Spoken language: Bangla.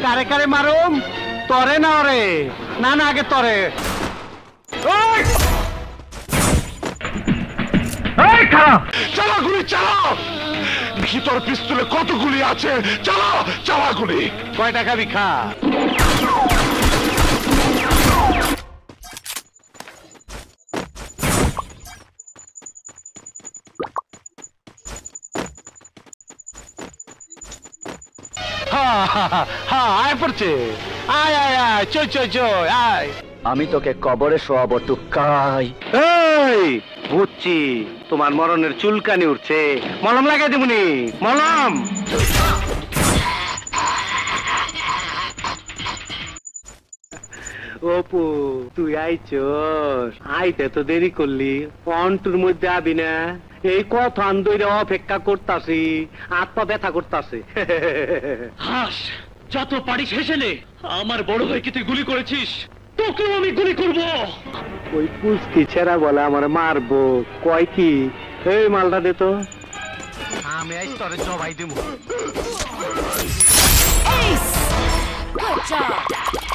কারে কারে মারুম? তরে না ওরে? না না, আগে তরে। চালা গুলি চালাও। ভিতর পিস্তলে কত গুলি আছে? চালাও, চালা গুলি। কয় টাকা বিখা? আয় পড়ছে। আয় আয় আয়, চই চই চই আয়। আমি তোকে কবরে শোয়াবো টুকাই। এই বুঝছি, তোমার মরণের চুলকানি উঠছে। মলম লাগাই দেবনি, মলম। অপু, তুই আইছস? আইতে তো দেরি করলি, অন্টুর মধ্যে আবি না? এই কথা আন্দোলন অপেক্ষা করতাছি, হাত পা ব্যথা করতাছে। হাস, যত পারিস হেসে নে। আমার বড় ভাইকে তুই গুলি করেছিস, তোকেও আমি গুলি করব। ওই পুষ্টি ছেড়া বলে আমার মারবো, কয় কি? এই মালটা দে তো, আমি আজ তোরে জবাই দেবো। Ace! Good job!